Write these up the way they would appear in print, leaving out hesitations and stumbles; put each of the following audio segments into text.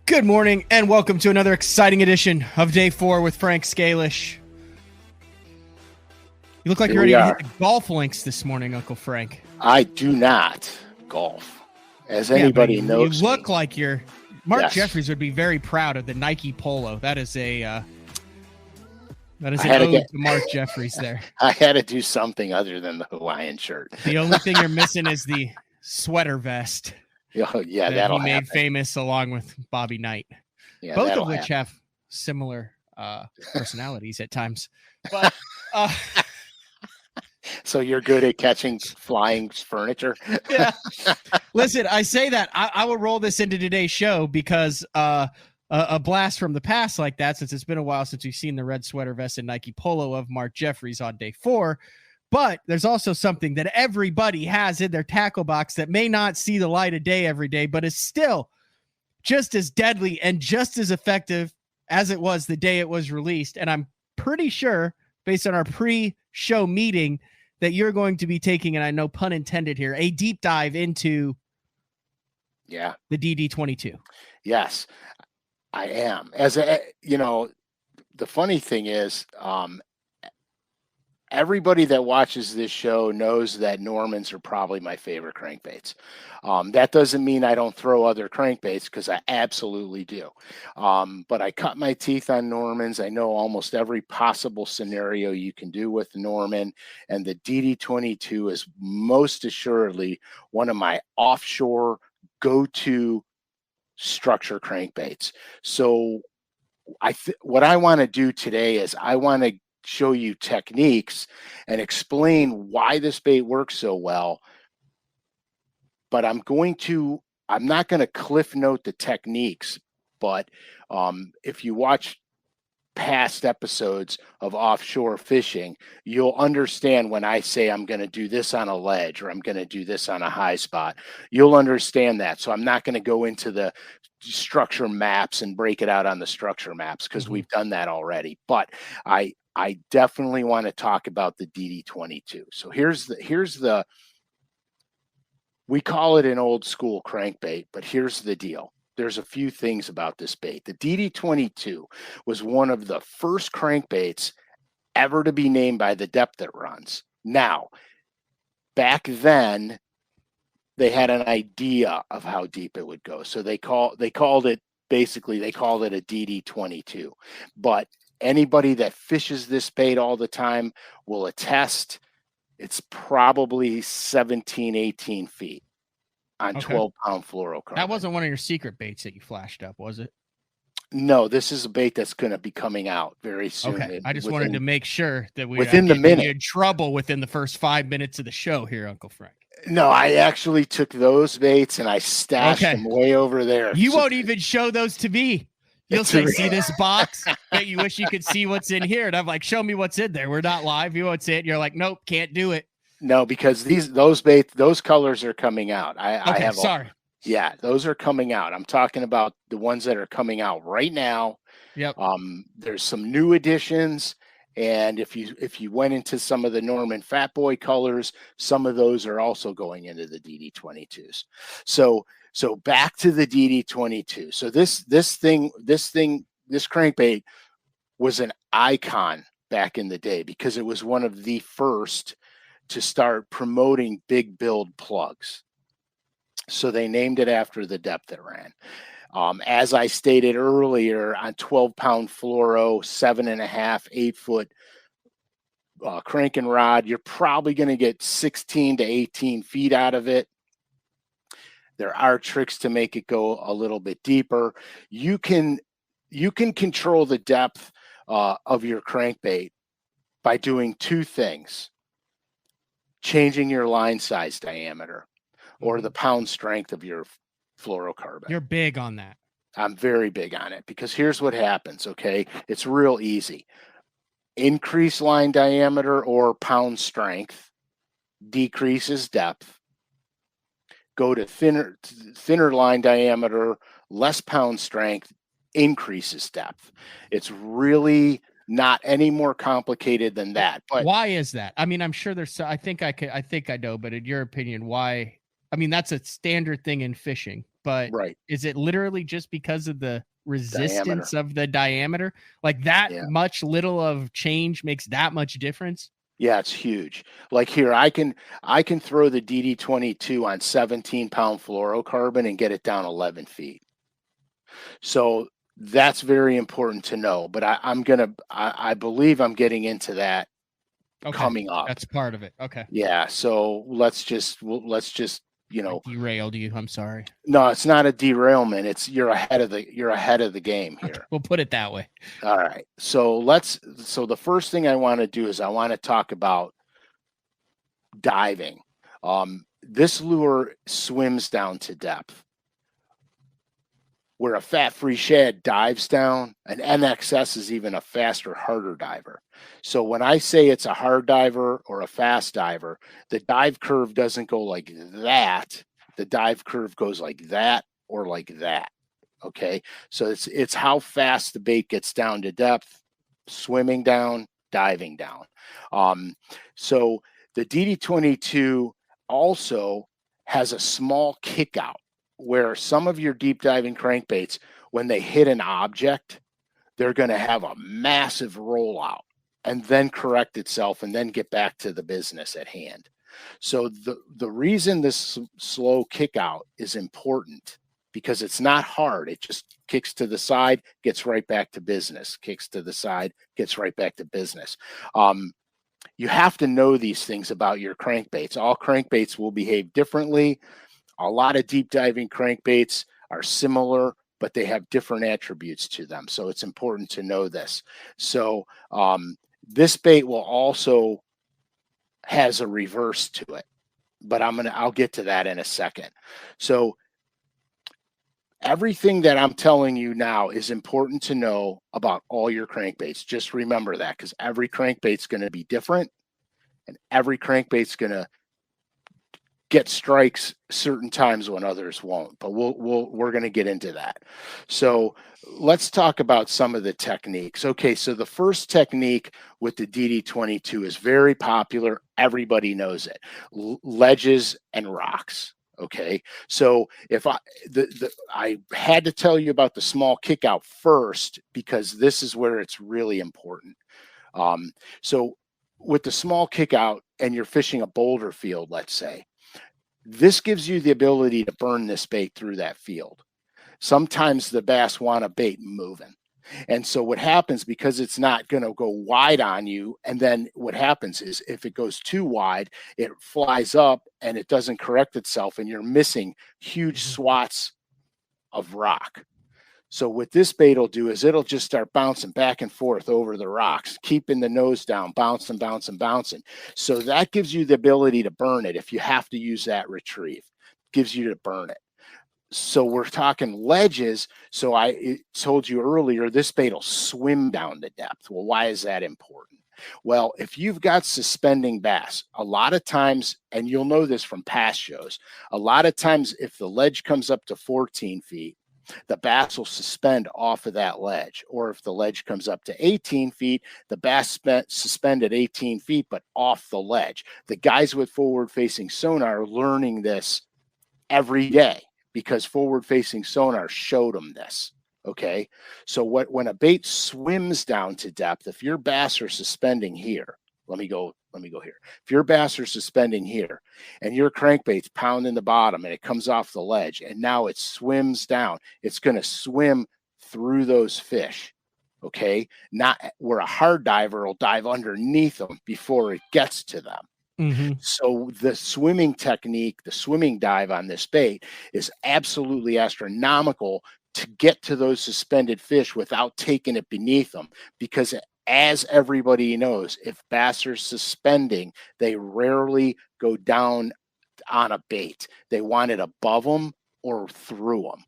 Good morning and welcome to another exciting edition of Day 4 with Frank Scalish. You look like you're ready to hit the golf links this morning, Uncle Frank. I do not golf, as anybody knows. You look like you're... Mark Jeffries would be very proud of the Nike Polo. That is an ode to Mark Jeffries there. I had to do something other than the Hawaiian shirt. The only thing you're missing is the sweater vest. Oh, yeah, that'll he made happen. Famous along with Bobby Knight. Yeah, both of which have similar personalities at times. But so you're good at catching flying furniture? Yeah. Listen, I say that I will roll this into today's show because a blast from the past like that, since it's been a while since we've seen the red sweater vest and Nike Polo of Mark Jeffries on Day 4. But there's also something that everybody has in their tackle box that may not see the light of day every day, but is still just as deadly and just as effective as it was the day it was released. And I'm pretty sure, based on our pre-show meeting, that you're going to be taking, and I know pun intended here, a deep dive into the DD22. Yes, I am. The funny thing is, everybody that watches this show knows that Normans are probably my favorite crankbaits. That doesn't mean I don't throw other crankbaits, because I absolutely do. But I cut my teeth on Normans. I know almost every possible scenario you can do with Norman, and the DD22 is most assuredly one of my offshore go-to structure crankbaits. So what I want to do today is I want to show you techniques and explain why this bait works so well. But I'm not going to cliff note the techniques, but if you watch past episodes of offshore fishing, you'll understand when I say I'm going to do this on a ledge or I'm going to do this on a high spot. You'll understand that. So I'm not going to go into the structure maps and break it out on the structure maps, because we've done that already. But I definitely want to talk about the DD22. So we call it an old school crankbait, but here's the deal. There's a few things about this bait. The DD22 was one of the first crankbaits ever to be named by the depth it runs. Now, back then, they had an idea of how deep it would go. So they called it a DD22. But anybody that fishes this bait all the time will attest it's probably 17, 18 feet on 12-pound fluorocarbon. That wasn't one of your secret baits that you flashed up, was it? No, this is a bait that's going to be coming out very soon. Okay, I just wanted to make sure that we within the minute. In trouble within the first 5 minutes of the show here, Uncle Frank. No, I actually took those baits and I stashed them way over there. You won't even show those to me. You'll say, see this box that you wish you could see what's in here. And I'm like, show me what's in there. We're not live. You won't see it. And you're like, nope, can't do it. No, because those colors are coming out. Yeah, those are coming out. I'm talking about the ones that are coming out right now. Yep. There's some new additions. And if you went into some of the Norman Fat Boy colors, some of those are also going into the DD22s. So back to the DD22. So this crankbait was an icon back in the day, because it was one of the first to start promoting big build plugs. So they named it after the depth it ran. As I stated earlier, on 12-pound fluoro, 7.5, 8-foot cranking rod, you're probably going to get 16 to 18 feet out of it. There are tricks to make it go a little bit deeper. You can control the depth of your crankbait by doing two things: changing your line size diameter or the pound strength of your fluorocarbon. You're big on that. I'm very big on it, because here's what happens, okay? It's real easy. Increase line diameter or pound strength, decreases depth. Go to thinner line diameter, less pound strength, increases depth. It's really not any more complicated than that. But why is that? I mean, I'm sure I think I know, but in your opinion, why? I mean, that's a standard thing in fishing. but Right. is it literally just because of the resistance Diameter. of the diameter? Like that Yeah. much little of change makes that much difference? Yeah, it's huge. Like here, I can throw the DD22 on 17-pound fluorocarbon and get it down 11 feet. So that's very important to know. But I believe I'm getting into that Okay. coming up. That's part of it. Okay. Yeah. So let's just I derailed you. I'm sorry. no, it's not a derailment. It's you're ahead of the game here. We'll put it that way. All right. So the first thing I want to do is I want to talk about diving. This lure swims down to depth. Where a fat-free shad dives down, an NXS is even a faster, harder diver. So when I say it's a hard diver or a fast diver, the dive curve doesn't go like that. The dive curve goes like that or like that. Okay. So it's how fast the bait gets down to depth, swimming down, diving down. So the DD22 also has a small kick out where some of your deep diving crankbaits, when they hit an object, they're going to have a massive rollout and then correct itself and then get back to the business at hand. So the reason this slow kick out is important because it's not hard. It just kicks to the side, gets right back to business, kicks to the side, gets right back to business. You have to know these things about your crankbaits. All crankbaits will behave differently. A lot of deep diving crankbaits are similar, but they have different attributes to them. So it's important to know this. So this bait will also has a reverse to it, but I'll get to that in a second. So everything that I'm telling you now is important to know about all your crankbaits. Just remember that because every crankbait's going to be different and every crankbait's going to get strikes certain times when others won't, but we're going to get into that. So let's talk about some of the techniques. Okay, so the first technique with the DD22 is very popular. Everybody knows it. Ledges and rocks. Okay, so if I had to tell you about the small kick out first because this is where it's really important. So with the small kick out and you're fishing a boulder field, let's say, this gives you the ability to burn this bait through that field. Sometimes the bass want a bait moving. And so what happens, because it's not going to go wide on you, and then what happens is if it goes too wide, it flies up and it doesn't correct itself and you're missing huge swaths of rock. So what this bait will do is it'll just start bouncing back and forth over the rocks, keeping the nose down, bouncing, bouncing, bouncing. So that gives you the ability to burn it if you have to use that retrieve. It gives you to burn it. So we're talking ledges. So I told you earlier, this bait will swim down to depth. Well, why is that important? Well, if you've got suspending bass, a lot of times, and you'll know this from past shows, a lot of times if the ledge comes up to 14 feet, the bass will suspend off of that ledge. Or if the ledge comes up to 18 feet, the bass suspend at 18 feet, but off the ledge. The guys with forward-facing sonar are learning this every day because forward-facing sonar showed them this. Okay, so when a bait swims down to depth, if your bass are suspending here, let me go here. If your bass are suspending here and your crankbait's pounding the bottom and it comes off the ledge and now it swims down, it's going to swim through those fish. Okay, not where a hard diver will dive underneath them before it gets to them. Mm-hmm. So the swimming technique, the swimming dive on this bait is absolutely astronomical to get to those suspended fish without taking it beneath them, because as everybody knows, if bass are suspending, they rarely go down on a bait. They want it above them or through them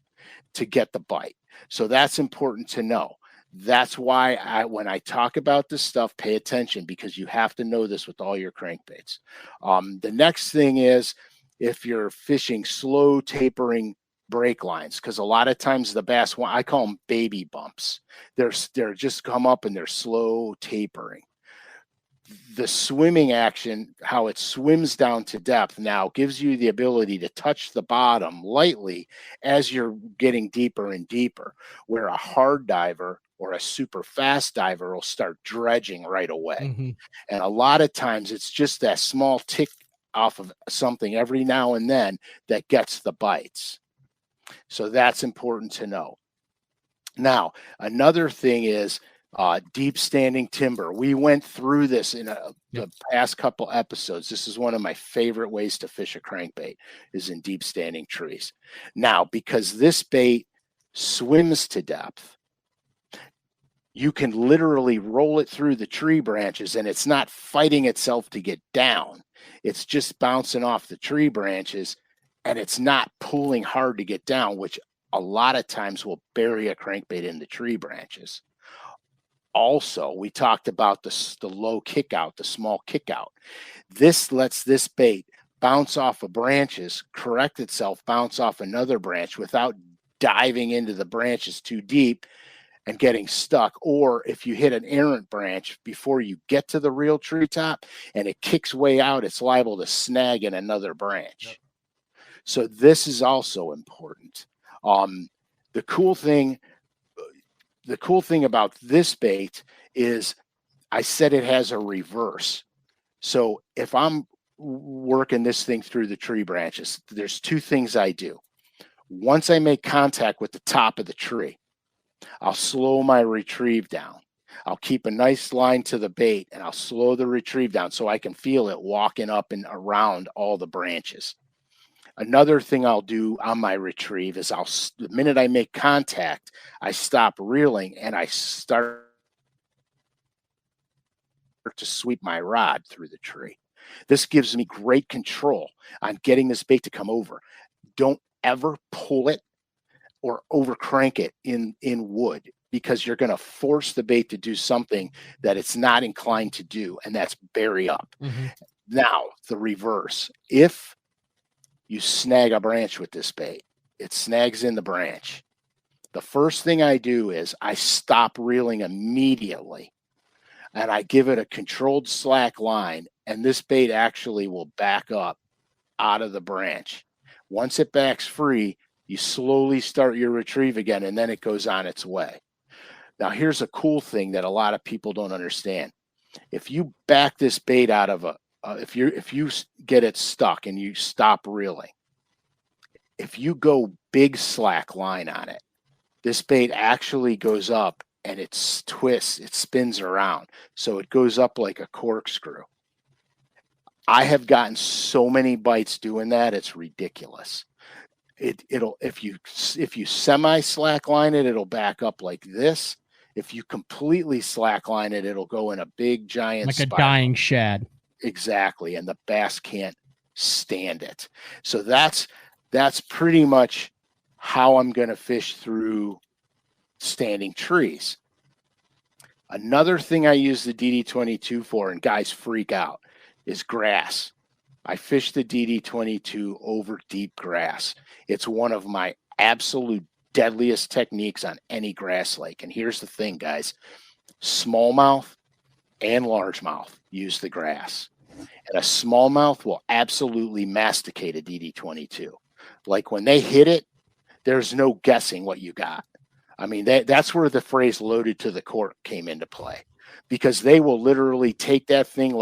to get the bite. So that's important to know. That's why when I talk about this stuff, pay attention, because you have to know this with all your crankbaits. The next thing is if you're fishing slow tapering break lines, because a lot of times the bass, I call them baby bumps. They're just come up and they're slow tapering. the swimming action, how it swims down to depth now gives you the ability to touch the bottom lightly as you're getting deeper and deeper, where a hard diver or a super fast diver will start dredging right away. Mm-hmm. And a lot of times it's just that small tick off of something every now and then that gets the bites. So that's important to know. Now, another thing is deep standing timber. We went through this in the past couple episodes. This is one of my favorite ways to fish a crankbait, is in deep standing trees. Now, because this bait swims to depth, you can literally roll it through the tree branches, and it's not fighting itself to get down. It's just bouncing off the tree branches, and it's not pulling hard to get down, which a lot of times will bury a crankbait in the tree branches. Also, we talked about the low kick out, the small kick out. This lets this bait bounce off of branches, correct itself, bounce off another branch without diving into the branches too deep and getting stuck. Or if you hit an errant branch before you get to the real treetop and it kicks way out, it's liable to snag in another branch. Yep. So this is also important. The cool thing about this bait is I said it has a reverse. So if I'm working this thing through the tree branches, there's two things I do. Once I make contact with the top of the tree, I'll slow my retrieve down. I'll keep a nice line to the bait, and I'll slow the retrieve down so I can feel it walking up and around all the branches. Another thing I'll do on my retrieve is the minute I make contact, I stop reeling and I start to sweep my rod through the tree. This gives me great control on getting this bait to come over. Don't ever pull it or over crank it in wood, because you're going to force the bait to do something that it's not inclined to do, and that's bury up. Mm-hmm. Now, the reverse. If you snag a branch with this bait, it snags in the branch. The first thing I do is I stop reeling immediately, and I give it a controlled slack line, and this bait actually will back up out of the branch. Once it backs free, you slowly start your retrieve again, and then it goes on its way. Now, here's a cool thing that a lot of people don't understand. If you back this bait out of if you get it stuck and you stop reeling, if you go big slack line on it, this bait actually goes up and it twists, it spins around. So it goes up like a corkscrew. I have gotten so many bites doing that, it's ridiculous. It'll if you semi slack line it, it'll back up like this. If you completely slack line it, it'll go in a big giant like spiral. A dying shad. Exactly, and the bass can't stand it. So that's pretty much how I'm going to fish through standing trees. Another thing I use the DD22 for, and guys freak out, is grass. I fish the DD22 over deep grass. It's one of my absolute deadliest techniques on any grass lake. And here's the thing, guys. Smallmouth and largemouth use the grass. And a smallmouth will absolutely masticate a DD22. Like when they hit it, there's no guessing what you got. I mean, that's where the phrase loaded to the cork came into play, because they will literally take that thing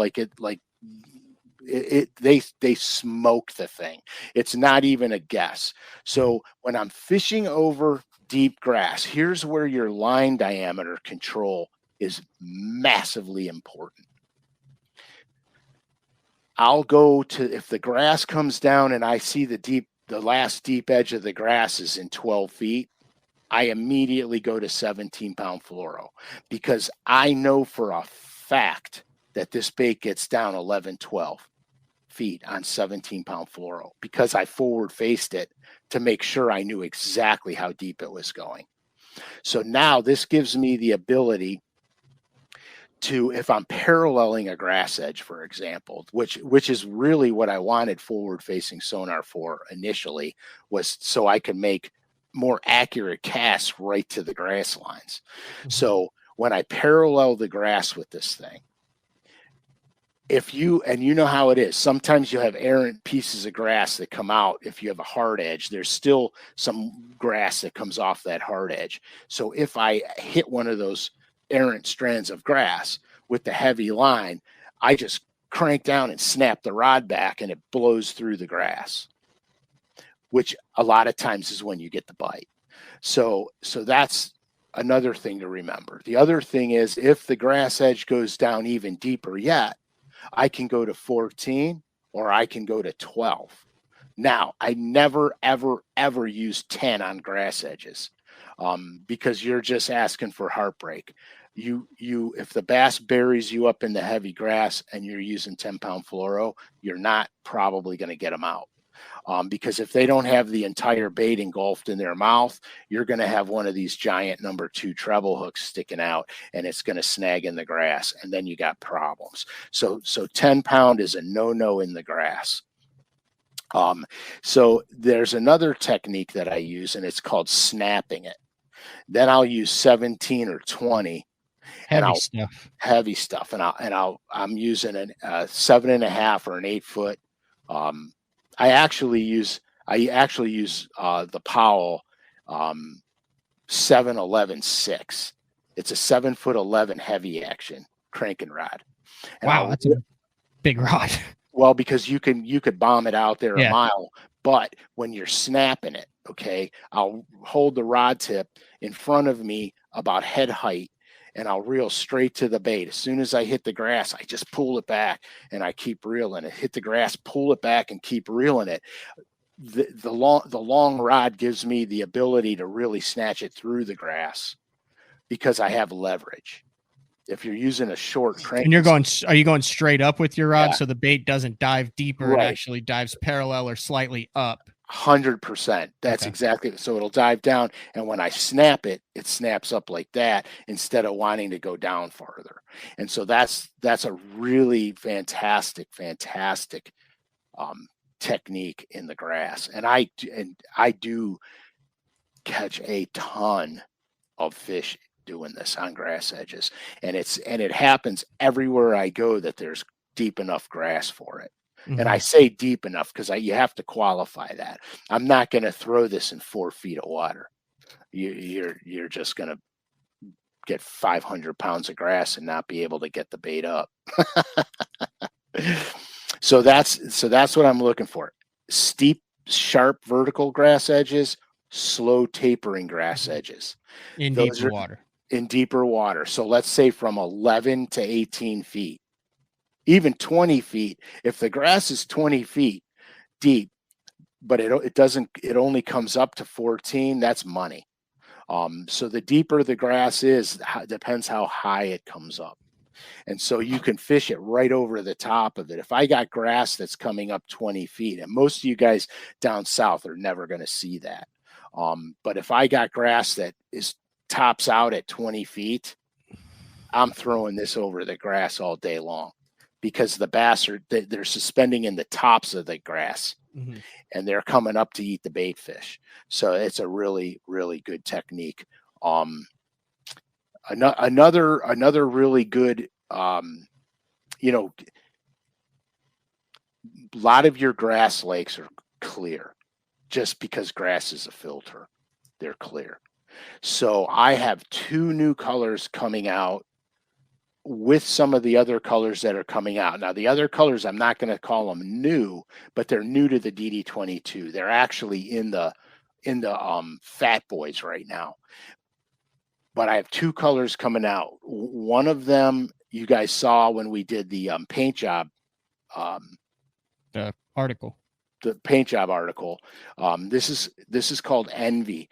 they smoke the thing. It's not even a guess. So when I'm fishing over deep grass, here's where your line diameter control is massively important. I'll go to, if the grass comes down and I see the last deep edge of the grass is in 12 feet, I immediately go to 17-pound fluoro, because I know for a fact that this bait gets down 11, 12 feet on 17-pound fluoro, because I forward faced it to make sure I knew exactly how deep it was going. So now this gives me the ability to, if I'm paralleling a grass edge, for example, which is really what I wanted forward facing sonar for initially, was so I could make more accurate casts right to the grass lines. Mm-hmm. So when I parallel the grass with this thing, if you, and you know how it is, sometimes you have errant pieces of grass that come out. If you have a hard edge, there's still some grass that comes off that hard edge. So if I hit one of those errant strands of grass with the heavy line, I just crank down and snap the rod back, and it blows through the grass, which a lot of times is when you get the bite. So that's another thing to remember. The other thing is, if the grass edge goes down even deeper yet, I can go to 14 or I can go to 12. Now, I never, ever, ever use 10 on grass edges, because you're just asking for heartbreak. If the bass buries you up in the heavy grass and you're using 10-pound fluoro, you're not probably going to get them out. Because if they don't have the entire bait engulfed in their mouth, you're going to have one of these giant #2 treble hooks sticking out, and it's going to snag in the grass, and then you got problems. So 10-pound is a no-no in the grass. So there's another technique that I use, and it's called snapping it. Then I'll use 17 or 20. Heavy stuff. Heavy stuff, I'm using a 7.5 or an 8 foot. I actually use the Powell 7-11-6. It's a 7'11" heavy action cranking rod. And wow, that's a big rod. Well, because you could bomb it out there Yeah. a mile, but when you're snapping it, okay, I'll hold the rod tip in front of me about head height, and I'll reel straight to the bait. As soon as I hit the grass, I just pull it back and I keep reeling it. Hit the grass, pull it back, and keep reeling it. The long rod gives me the ability to really snatch it through the grass because I have leverage. If you're using a short crank, and are you going straight up with your rod, yeah, so the bait doesn't dive deeper, right, and actually dives parallel or slightly up? 100%. That's okay. Exactly. So it'll dive down, and when I snap it, it snaps up like that instead of wanting to go down farther. And so that's a really fantastic technique in the grass. And I do catch a ton of fish doing this on grass edges, and it happens everywhere I go that there's deep enough grass for it. Mm-hmm. And I say deep enough because you have to qualify that. I'm not going to throw this in 4 feet of water. You're just going to get 500 pounds of grass and not be able to get the bait up. So that's what I'm looking for. Steep, sharp vertical grass edges, slow tapering grass edges. In deeper water. In deeper water. So let's say from 11 to 18 feet. Even 20 feet. If the grass is 20 feet deep, but it only comes up to 14, that's money. So the deeper the grass is, depends how high it comes up. And so you can fish it right over the top of it. If I got grass that's coming up 20 feet, and most of you guys down south are never going to see that. But if I got grass that tops out at 20 feet, I'm throwing this over the grass all day long, because the bass they're suspending in the tops of the grass, mm-hmm, and they're coming up to eat the bait fish. So it's a really, really good technique. Another really good, a lot of your grass lakes are clear just because grass is a filter. They're clear. So I have 2 new colors coming out with some of the other colors that are coming out. Now, the other colors, I'm not going to call them new, but they're new to the DD22. They're actually in the Fat Boys right now. But I have 2 colors coming out. One of them you guys saw when we did the paint job. The article. The paint job article. This is called Envy.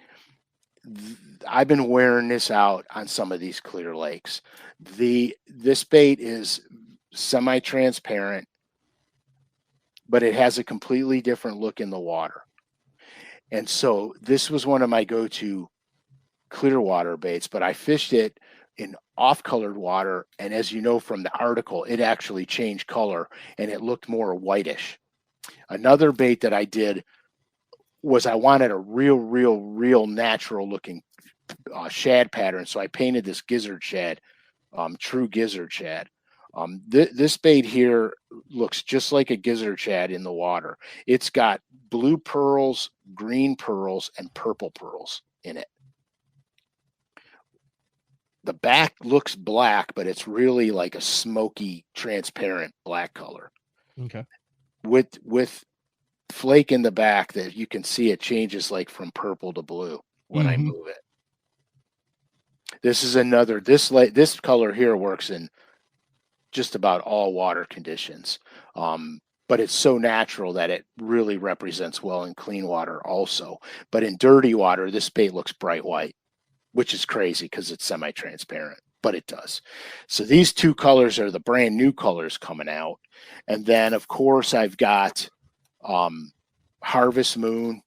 I've been wearing this out on some of these clear lakes. This bait is semi-transparent, but it has a completely different look in the water. And so this was one of my go-to clear water baits, but I fished it in off-colored water, and as you know from the article, it actually changed color and it looked more whitish. Another bait that I did was I wanted a real natural looking shad pattern, so I painted this gizzard shad, true gizzard shad, This bait here looks just like a gizzard shad in the water. It's got blue pearls, green pearls, and purple pearls in it. The back looks black, but it's really like a smoky, transparent black color. Okay. With flake in the back that you can see it changes like from purple to blue when I move it. This is another, this color here works in just about all water conditions. But it's so natural that it really represents well in clean water also. But in dirty water, this bait looks bright white, which is crazy because it's semi-transparent, but it does. So these two colors are the brand new colors coming out. And then of course I've got Harvest Moon,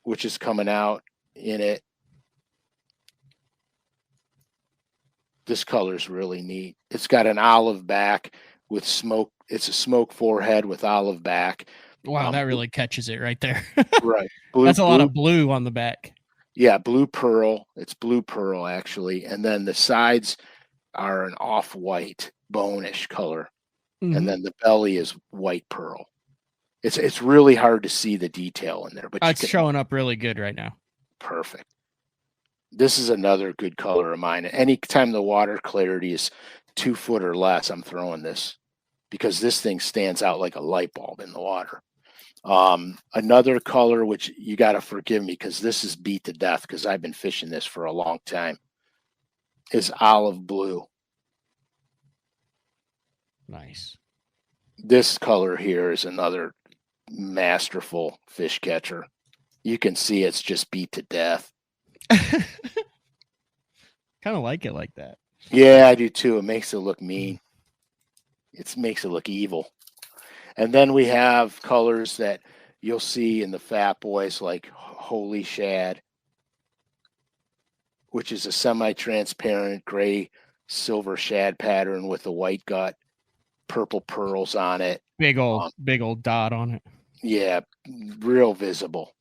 which is coming out in it. This color is really neat. It's got an olive back with smoke. It's a smoke forehead with olive back. Wow, that really catches it right there. Right. That's a lot of blue on the back. Yeah, blue pearl. It's blue pearl actually. And then the sides are an off-white, bone-ish color. And then the belly is white pearl. It's really hard to see the detail in there, but it's showing up really good right now. Perfect. This is another good color of mine. Anytime the water clarity is 2 foot or less, I'm throwing this because this thing stands out like a light bulb in the water. Another color, which you got to forgive me because this is beat to death because I've been fishing this for a long time, is olive blue. Nice. This color here is another masterful fish catcher. You can see it's just beat to death. Kind of like it like that. Yeah, I do too. It makes it look mean. It makes it look evil. And then we have colors that you'll see in the Fat Boys like Holy Shad, which is a semi-transparent gray silver shad pattern with a white gut, purple pearls on it. Big old dot on it. Yeah, real visible.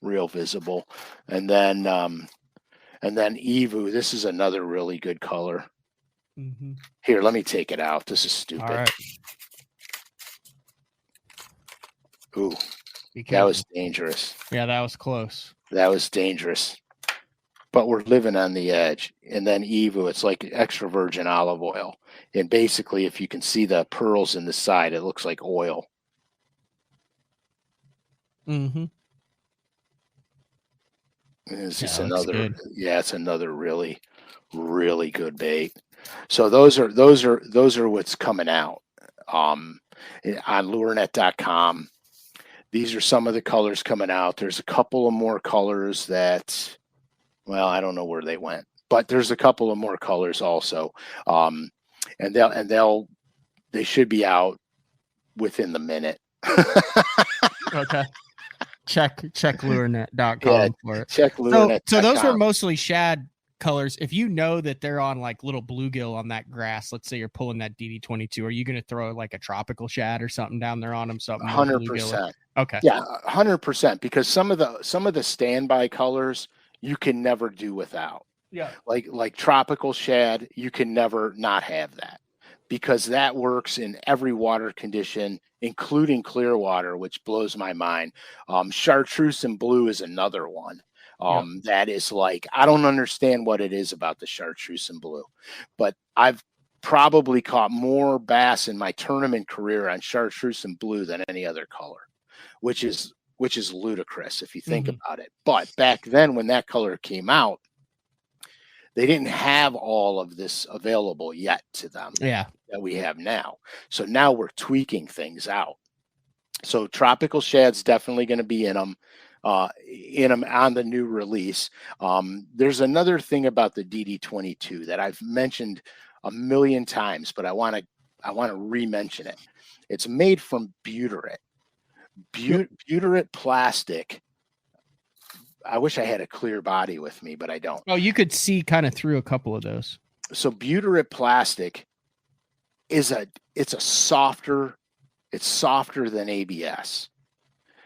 And then Evu, this is another really good color. Here, let me take it out. This is stupid. All right. Ooh, that was dangerous. Yeah, that was close. That was dangerous. But we're living on the edge. And then Evu, it's like extra virgin olive oil. And basically, if you can see the pearls in the side, it looks like oil. It's just another, it's another really, really good bait. So those are what's coming out on lurenet.com. These are some of the colors coming out. There's a couple of more colors that, well, I don't know where they went, but there's a couple of more colors also. And they should be out within the minute. Okay. Check lurenet.com for it. Check lurenet.com. So those were mostly shad colors. If you know that they're on like little bluegill on that grass, let's say you're pulling that DD22, are you going to throw like a tropical shad or something down there on them? Something 100%. Okay. Yeah, 100%. Because some of the standby colors you can never do without. Yeah. Like tropical shad, you can never not have that because that works in every water condition, including clear water, which blows my mind. Chartreuse and blue is another one. That is like, I don't understand what it is about the chartreuse and blue, but I've probably caught more bass in my tournament career on chartreuse and blue than any other color, which is ludicrous if you think about it. But back then when that color came out, they didn't have all of this available yet to them that we have now. So now we're tweaking things out. So tropical shad's definitely going to be in them on the new release. There's another thing about the DD22 that I've mentioned a million times, but I want to re-mention it. It's made from butyrate. Butyrate plastic. I wish I had a clear body with me, but I don't. Oh, you could see kind of through a couple of those. So butyrate plastic it's softer than ABS.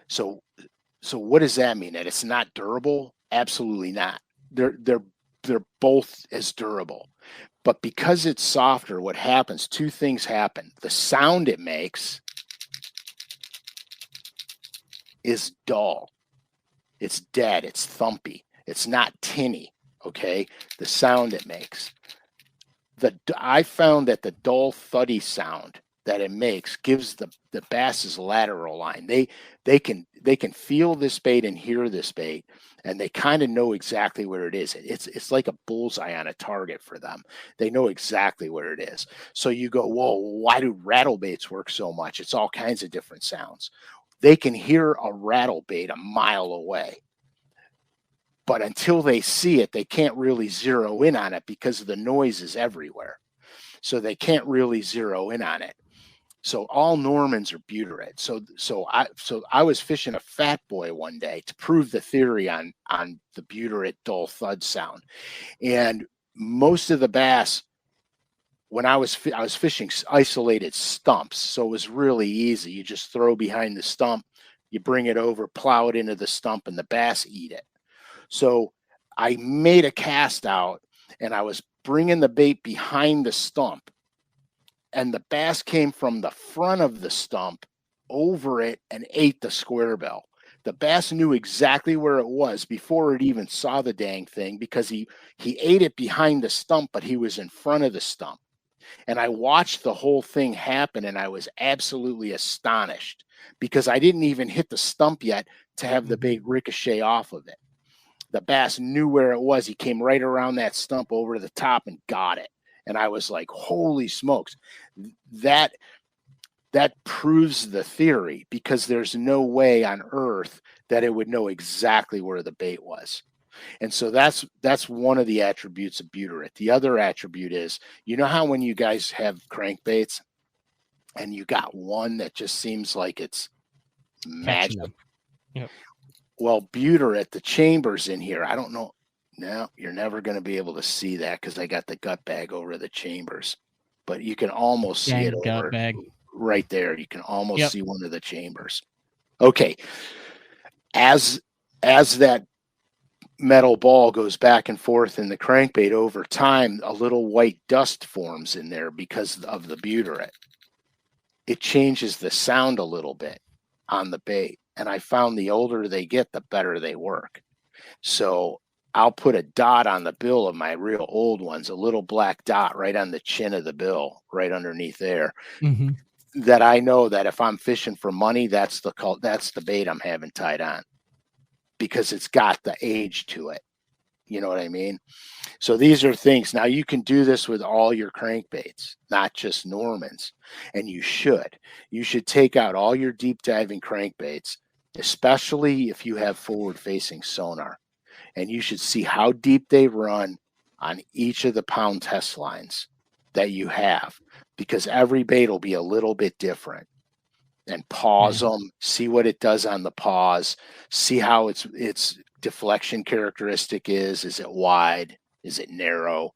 So what does that mean? That it's not durable? Absolutely not. They're both as durable. But because it's softer, what happens, two things happen. The sound it makes is dull. It's dead. It's thumpy. It's not tinny, okay? The sound it makes. I found that the dull, thuddy sound that it makes gives the bass's lateral line. They can feel this bait and hear this bait, and they kind of know exactly where it is. It's like a bullseye on a target for them. They know exactly where it is. So you go, whoa, why do rattle baits work so much? It's all kinds of different sounds. They can hear a rattle bait a mile away. But until they see it, they can't really zero in on it because the noise is everywhere. So they can't really zero in on it. So all Normans are butyrate. So I was fishing a fat boy one day to prove the theory on the butyrate dull thud sound. And most of the bass, when I was fishing isolated stumps, so it was really easy. You just throw behind the stump, you bring it over, plow it into the stump, and the bass eat it. So I made a cast out, and I was bringing the bait behind the stump, and the bass came from the front of the stump over it and ate the square bill. The bass knew exactly where it was before it even saw the dang thing, because he ate it behind the stump, but he was in front of the stump. And I watched the whole thing happen, and I was absolutely astonished because I didn't even hit the stump yet to have the bait ricochet off of it. The bass knew where it was. He came right around that stump over to the top and got it. And I was like, holy smokes. That proves the theory, because there's no way on earth that it would know exactly where the bait was. And so that's one of the attributes of butyrate. The other attribute is, you know how when you guys have crankbaits and you got one that just seems like it's magic? Yep. Well, butyrate, the chambers in here, I don't know. No, you're never going to be able to see that because I got the gut bag over the chambers. But you can almost see it over right there. You can almost see one of the chambers. Okay. As that metal ball goes back and forth in the crankbait, over time, a little white dust forms in there because of the butyrate. It changes the sound a little bit on the bait. And I found the older they get, the better they work. So I'll put a dot on the bill of my real old ones, a little black dot right on the chin of the bill, right underneath there. Mm-hmm. That I know that if I'm fishing for money, that's the bait I'm having tied on, because it's got the age to it. You know what I mean? So these are things. Now you can do this with all your crankbaits, not just Normans. And you should take out all your deep diving crankbaits, especially if you have forward facing sonar, and you should see how deep they run on each of the pound test lines that you have, because every bait will be a little bit different. And pause them, see what it does on the pause, see how its deflection characteristic is. Is it wide? Is it narrow?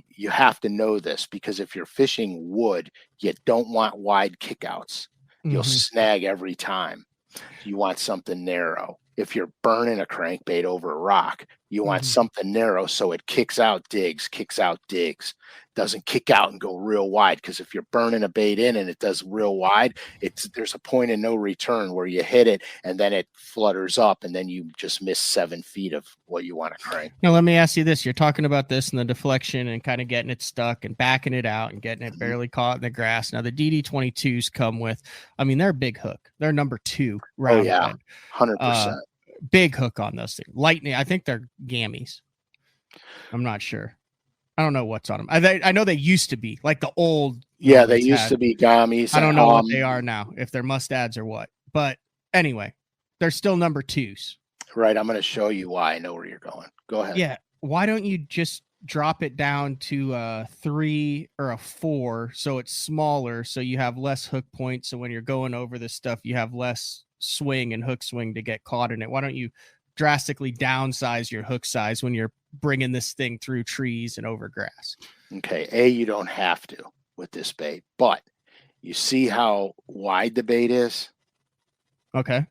You have to know this, because if you're fishing wood, you don't want wide kickouts. You'll snag every time. You want something narrow. If you're burning a crankbait over a rock, you want something narrow so it kicks out digs. Doesn't kick out and go real wide, because if you're burning a bait in and it does real wide, there's a point of no return where you hit it and then it flutters up and then you just miss 7 feet of what you want to crank. Now let me ask you this: you're talking about this and the deflection and kind of getting it stuck and backing it out and getting it barely caught in the grass. Now the DD22s come with, I mean, they're a big hook. They're number 2 round. Oh yeah, 100%. Big hook on those things. Lightning. I think they're gammies. I'm not sure. I don't know what's on them. I know they used to be like the old. Yeah, they used to be gammies. I don't know what they are now, if they're mustads or what. But anyway, they're still number 2s. Right. I'm going to show you why. I know where you're going. Go ahead. Yeah. Why don't you just drop it down to a 3 or a 4 so it's smaller, so you have less hook points, so when you're going over this stuff you have less swing and hook swing to get caught in it? Why don't you drastically downsize your hook size when you're bringing this thing through trees and over grass? Okay. You don't have to with this bait, but you see how wide the bait is? Okay.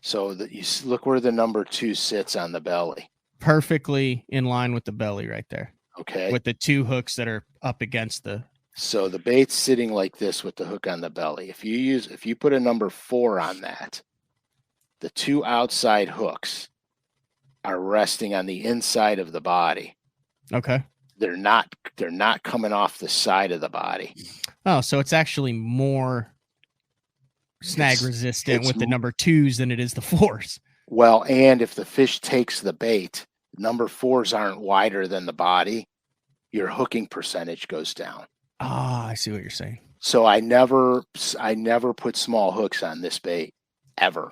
So that you look where the number 2 sits on the belly. Perfectly in line with the belly right there. Okay. With the two hooks that are up against the. So the bait's sitting like this with the hook on the belly. If you put a number 4 on that, the two outside hooks are resting on the inside of the body. Okay. They're not coming off the side of the body. Oh, so it's actually more snag resistant with the number 2s than it is the 4s. Well, and if the fish takes the bait, number 4s aren't wider than the body, your hooking percentage goes down. Ah, I see what you're saying. So I never put small hooks on this bait ever.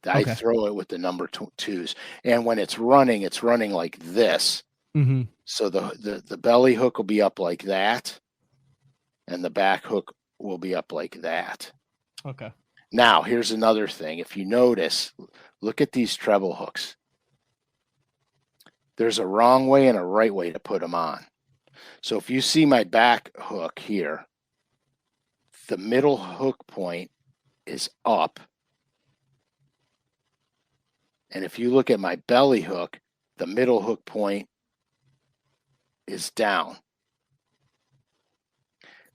I throw it with the number 2s, and when it's running like this. Mm-hmm. So the belly hook will be up like that, and the back hook will be up like that. Okay. Now, here's another thing. If you notice, look at these treble hooks. There's a wrong way and a right way to put them on. So if you see my back hook here, the middle hook point is up. And if you look at my belly hook, the middle hook point is down.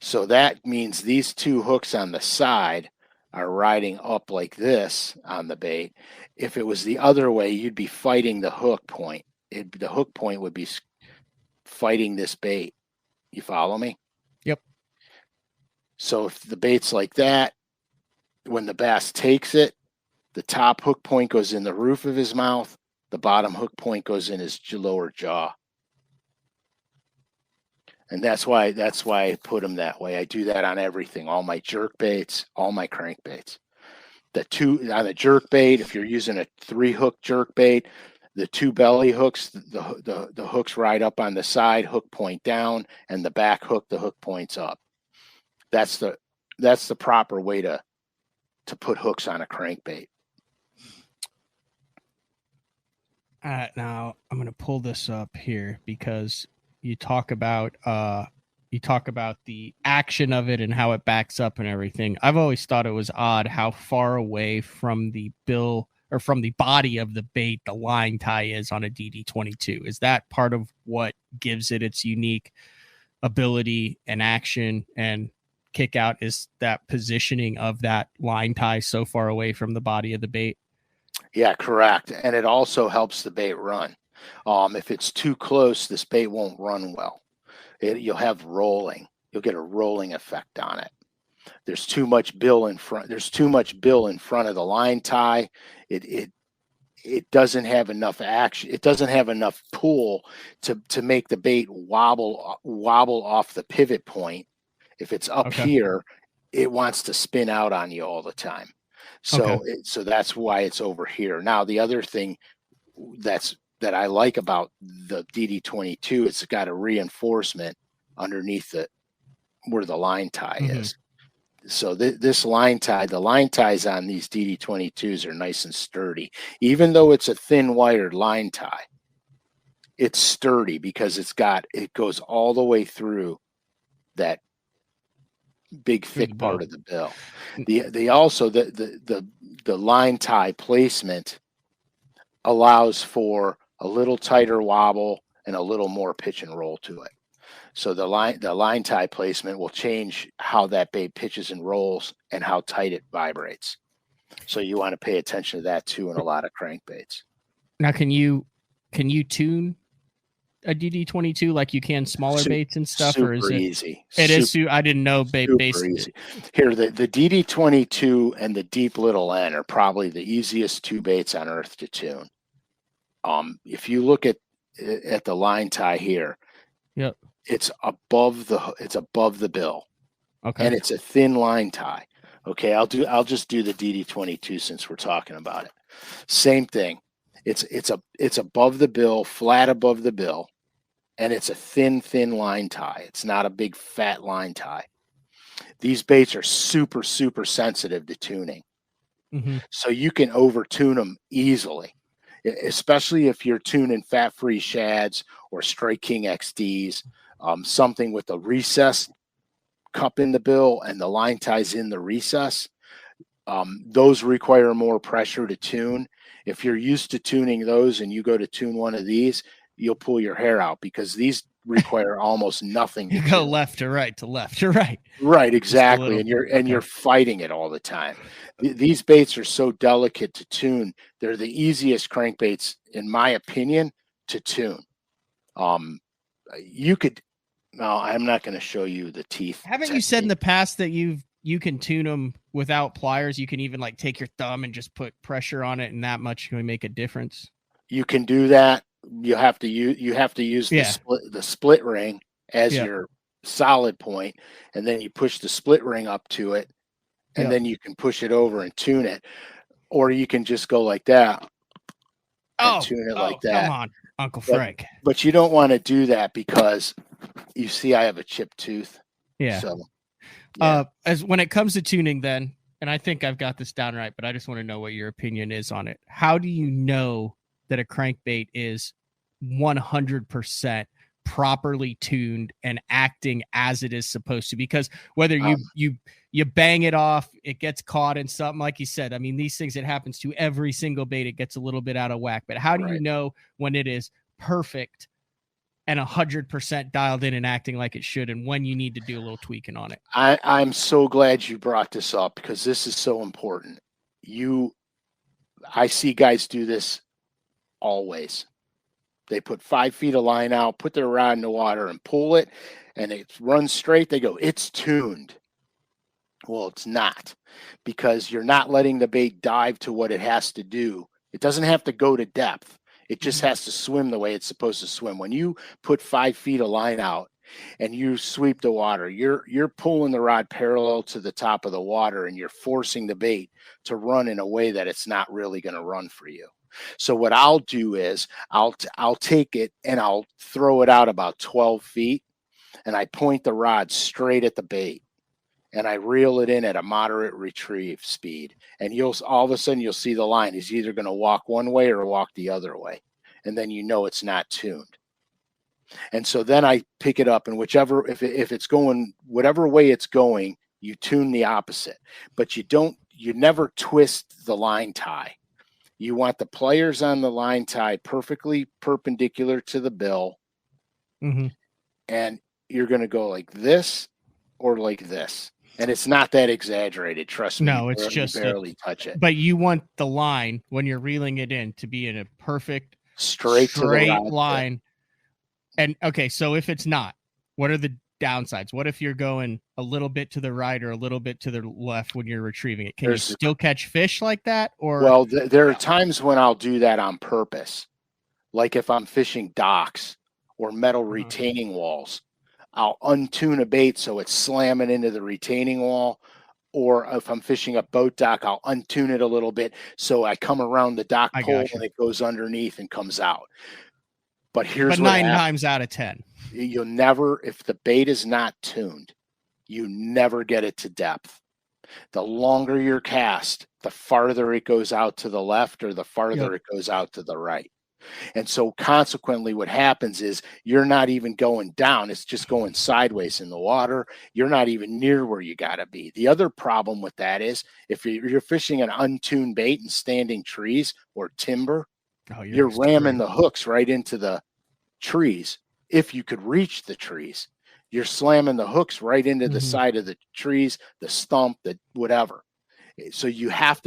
So that means these two hooks on the side are riding up like this on the bait. If it was the other way, you'd be fighting the hook point. The hook point would be fighting this bait. You follow me? Yep. So if the bait's like that, when the bass takes it, the top hook point goes in the roof of his mouth. The bottom hook point goes in his lower jaw. And that's why I put them that way. I do that on everything, all my jerk baits, all my crank baits. On the jerk bait, if you're using a 3-hook jerk bait, the 2 belly hooks, the hooks ride up on the side, hook point down, and the back hook, the hook points up. That's the proper way to put hooks on a crankbait. Now I'm going to pull this up here because you talk about the action of it and how it backs up and everything. I've always thought it was odd how far away from the bill or from the body of the bait the line tie is on a DD22. Is that part of what gives it its unique ability and action and kick out, is that positioning of that line tie so far away from the body of the bait? Yeah, correct. And it also helps the bait run. If it's too close, this bait won't run well. You'll have rolling. You'll get a rolling effect on it. There's too much bill in front. There's too much bill in front of the line tie. It doesn't have enough action. It doesn't have enough pull to make the bait wobble off the pivot point. If it's up here, it wants to spin out on you all the time. So so that's why it's over here. Now the other thing that I like about the DD22, it's got a reinforcement underneath where the line tie is. So this line tie, the line ties on these DD22s are nice and sturdy. Even though it's a thin wired line tie, it's sturdy because it goes all the way through that big thick part of the bill. The line tie placement allows for a little tighter wobble and a little more pitch and roll to it. So the line tie placement will change how that bait pitches and rolls and how tight it vibrates. So you want to pay attention to that too in a lot of crankbaits. Now, can you tune a DD22 like you can smaller baits and stuff, or is it easy? I didn't know bait based. Easy. Here, the DD22 and the Deep Little N are probably the easiest 2 baits on earth to tune. If you look at the line tie here, yep, it's above the bill. Okay. And it's a thin line tie. Okay, I'll just do the DD22 since we're talking about it. Same thing. It's above the bill, flat above the bill, and it's a thin line tie. It's not a big fat line tie. These baits are super sensitive to tuning. So you can over tune them easily, especially if you're tuning fat-free shads or Strike King XDs, something with a recessed cup in the bill and the line ties in the recess. Those require more pressure to tune. If you're used to tuning those and you go to tune one of these, you'll pull your hair out because these require almost nothing. You go left to right to left to right. Right, exactly. And you're fighting it all the time. These baits are so delicate to tune. They're the easiest crankbaits, in my opinion, to tune. You could. No, I'm not going to show you the teeth. Haven't you said in the past that you can tune them without pliers? You can even like take your thumb and just put pressure on it, and that much can make a difference. You can do that. You have to use the split ring as your solid point, and then you push the split ring up to it, and then you can push it over and tune it, or you can just go like that and tune it like that. Come on, Uncle Frank. But you don't want to do that because you see I have a chipped tooth. Yeah. So as when it comes to tuning then, and I think I've got this down right, but I just want to know what your opinion is on it. How do you know that a crankbait is 100% properly tuned and acting as it is supposed to? Because whether you bang it off, it gets caught in something, like you said. I mean, these things, it happens to every single bait. It gets a little bit out of whack. But how do you know when it is perfect and 100% dialed in and acting like it should, and when you need to do a little tweaking on it? I'm so glad you brought this up because this is so important. I see guys do this always. They put 5 feet of line out, put their rod in the water and pull it, and it runs straight. They go, it's tuned. Well, it's not, because you're not letting the bait dive to what it has to do. It doesn't have to go to depth. It just has to swim the way it's supposed to swim. When you put 5 feet of line out and you sweep the water, you're pulling the rod parallel to the top of the water, and you're forcing the bait to run in a way that it's not really going to run for you. So what I'll do is I'll take it and I'll throw it out about 12 feet, and I point the rod straight at the bait, and I reel it in at a moderate retrieve speed. And all of a sudden you'll see the line is either going to walk one way or walk the other way. And then you know it's not tuned. And so then I pick it up, and if it's going whatever way it's going, you tune the opposite. But you never twist the line tie. You want the pliers on the line tie perfectly perpendicular to the bill. Mm-hmm. And you're going to go like this or like this. And it's not that exaggerated. Trust me. No, it's just barely touch it. But you want the line, when you're reeling it in, to be in a perfect straight line. And okay, so if it's not, what are the downsides? What if you're going a little bit to the right or a little bit to the left when you're retrieving it? Can you still catch fish like that? Or well, there are times when I'll do that on purpose. Like if I'm fishing docks or metal retaining walls, I'll untune a bait so it's slamming into the retaining wall. Or if I'm fishing a boat dock, I'll untune it a little bit so I come around the dock pole and it goes underneath and comes out. But here's what 9 times out of 10. You'll never, if the bait is not tuned, you never get it to depth. The longer your cast, the farther it goes out to the left or the farther it goes out to the right. And so consequently, what happens is you're not even going down. It's just going sideways in the water. You're not even near where you got to be. The other problem with that is if you're fishing an untuned bait in standing trees or timber, you're ramming the hooks right into the trees. If you could reach the trees, you're slamming the hooks right into the side of the trees, the stump, the whatever. So it has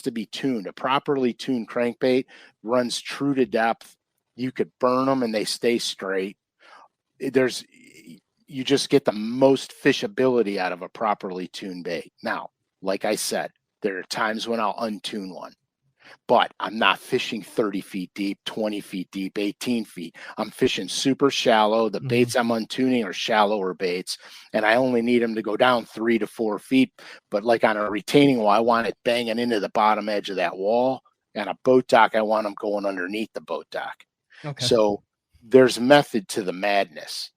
to be tuned. A properly tuned crankbait runs true to depth. You could burn them and they stay straight. You just get the most fishability out of a properly tuned bait. Now, like I said, there are times when I'll untune one. But I'm not fishing 30 feet deep, 20 feet deep, 18 feet. I'm fishing super shallow. The baits I'm untuning are shallower baits, and I only need them to go down 3 to 4 feet. But like on a retaining wall, I want it banging into the bottom edge of that wall. And a boat dock, I want them going underneath the boat dock. Okay. So there's method to the madness.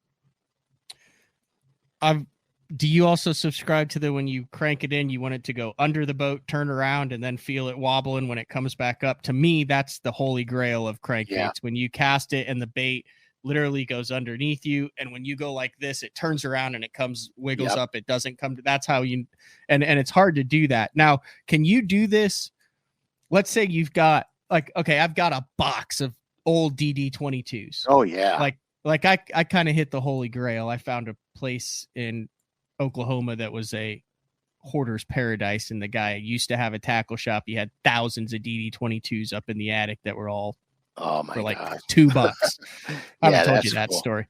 Do you also subscribe to when you crank it in, you want it to go under the boat, turn around, and then feel it wobbling when it comes back up? To me, that's the holy grail of crankbaits. Yeah. When you cast it and the bait literally goes underneath you, and when you go like this, it turns around and it wiggles up. It doesn't come to. That's how you. And it's hard to do that. Now, can you do this? Let's say you've got I've got a box of old DD22s. Oh yeah. Like like I kind of hit the holy grail. I found a place in Oklahoma that was a hoarder's paradise, and the guy used to have a tackle shop. He had thousands of DD22s up in the attic that were all for like God. $2. I haven't told you that story,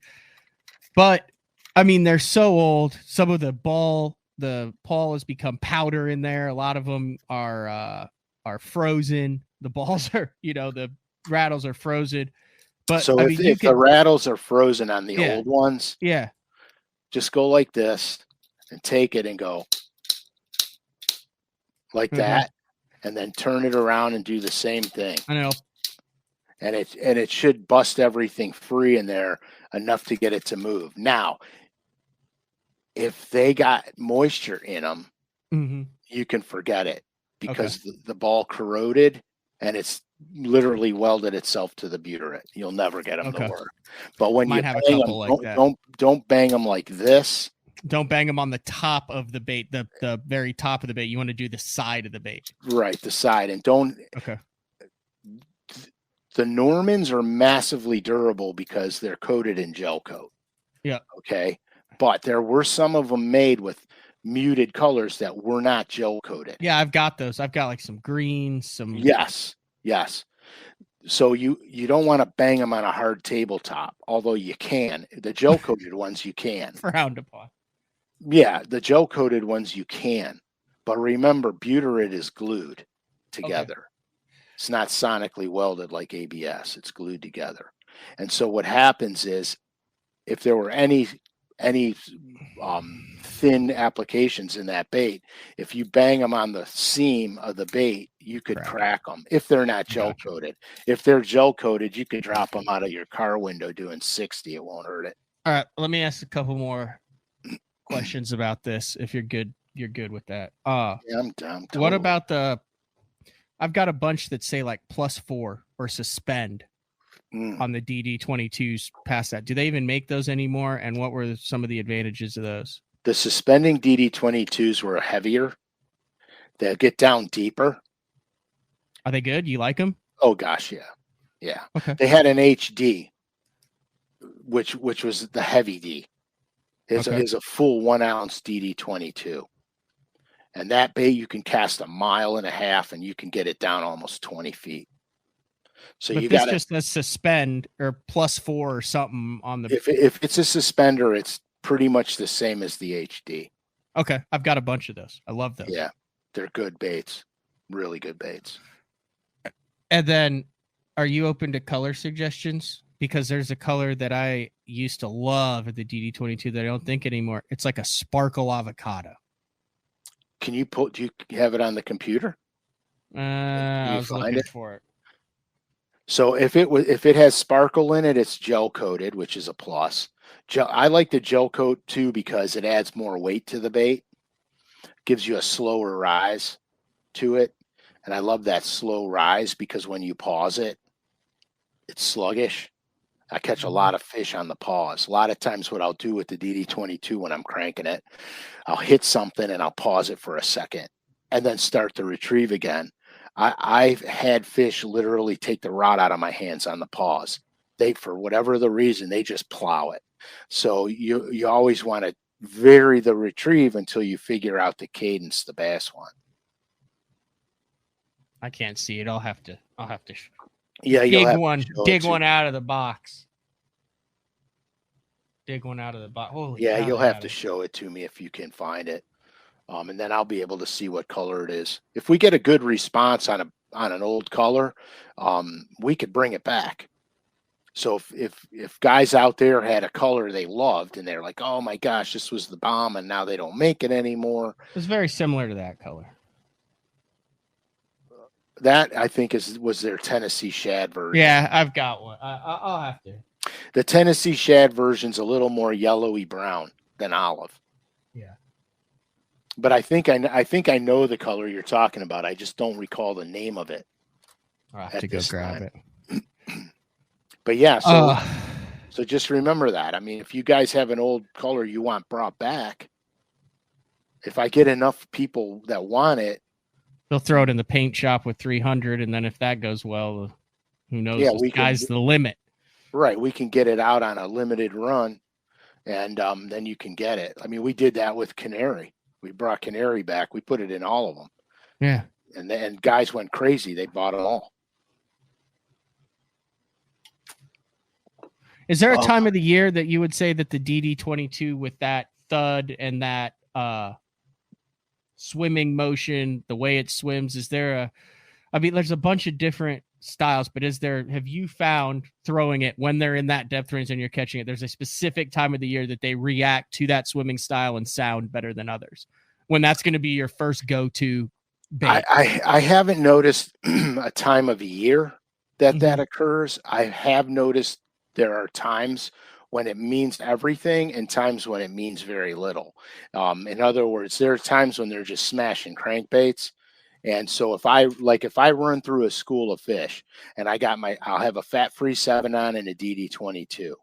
but I mean, they're so old. Some of the pawl has become powder in there. A lot of them are frozen. The balls are, the rattles are frozen. But so if the rattles are frozen on the old ones, just go like this and take it and go like that, and then turn it around and do the same thing. I know. And it should bust everything free in there enough to get it to move. Now, if they got moisture in them, you can forget it, because the ball corroded and it's literally welded itself to the butyrate. You'll never get them to work. But when you have a couple them, like that. Don't bang them like this. Don't bang them on the top of the bait, the very top of the bait. You want to do the side of the bait. Right, the side. And don't. Okay. The Normans are massively durable because they're coated in gel coat. Yeah. Okay. But there were some of them made with muted colors that were not gel coated. Yeah, I've got those. I've got like some greens, some. Yes. So you don't want to bang them on a hard tabletop, although you can. The gel coated ones you can. Frowned upon. Yeah, the gel coated ones you can. But remember, butyrate is glued together. Okay. It's not sonically welded like ABS. It's glued together. And so what happens is, if there were any thin applications in that bait, if you bang them on the seam of the bait, you could crack them if they're not gel coated. If they're gel coated, you could drop them out of your car window doing 60. It won't hurt it. All right, let me ask a couple more questions about this. If you're good with that. Yeah, I'm down. Totally. What about I've got a bunch that say like +4 or suspend on the DD22s past that. Do they even make those anymore? And what were some of the advantages of those? The suspending DD22s were heavier. They'll get down deeper. Are they good? You like them? Oh gosh, yeah. Yeah. Okay. They had an HD, which was the heavy D. Is a full 1 ounce DD22. And that bait you can cast 1.5 miles and you can get it down almost 20 feet. So but you got just a suspend or +4 or something on the. If it's a suspender, it's pretty much the same as the HD. Okay, I've got a bunch of those. I love those. Yeah, they're good baits, really good baits. And then, are you open to color suggestions? Because there's a color that I used to love at the DD22 that I don't think anymore. It's like a sparkle avocado. Do you have it on the computer? I was looking for it. So if it has sparkle in it, it's gel coated, which is a plus. I like the gel coat too because it adds more weight to the bait, gives you a slower rise to it, and I love that slow rise because when you pause it, it's sluggish. I catch a lot of fish on the pause. A lot of times what I'll do with the DD22 when I'm cranking it, I'll hit something and I'll pause it for a second and then start to retrieve again. I've had fish literally take the rod out of my hands on the pause. They, for whatever the reason, they just plow it. So you always want to vary the retrieve until you figure out the cadence the bass want. I can't see it. I'll have to. Yeah, dig one out of the box. Dig one out of the box. Holy yeah, you'll have to show it to me if you can find it, and then I'll be able to see what color it is. If we get a good response on an old color, we could bring it back. So if guys out there had a color they loved and they're like, oh my gosh, this was the bomb, and now they don't make it anymore. It's very similar to that color. That I think was their Tennessee Shad version. Yeah, I've got one. I'll have to. The Tennessee Shad version's a little more yellowy brown than olive. Yeah. But I think I know the color you're talking about. I just don't recall the name of it. I'll have to go grab it. But yeah, so just remember that. I mean, if you guys have an old color you want brought back, if I get enough people that want it, they'll throw it in the paint shop with 300, and then if that goes well, who knows? Yeah, the sky's the limit. Right. We can get it out on a limited run, and then you can get it. I mean, we did that with Canary. We brought Canary back. We put it in all of them. Yeah. And then guys went crazy. They bought them all. Is there a time of the year that you would say that the DD22 with that thud and that swimming motion, the way it swims, is there I mean, there's a bunch of different styles, but have you found throwing it when they're in that depth range and you're catching it, there's a specific time of the year that they react to that swimming style and sound better than others, when that's going to be your first go-to bait? I haven't noticed a time of a year that occurs. I have noticed there are times when it means everything and times when it means very little. In other words, there are times when they're just smashing crankbaits. And so if I run through a school of fish and I'll have a fat-free 7 on and a DD22.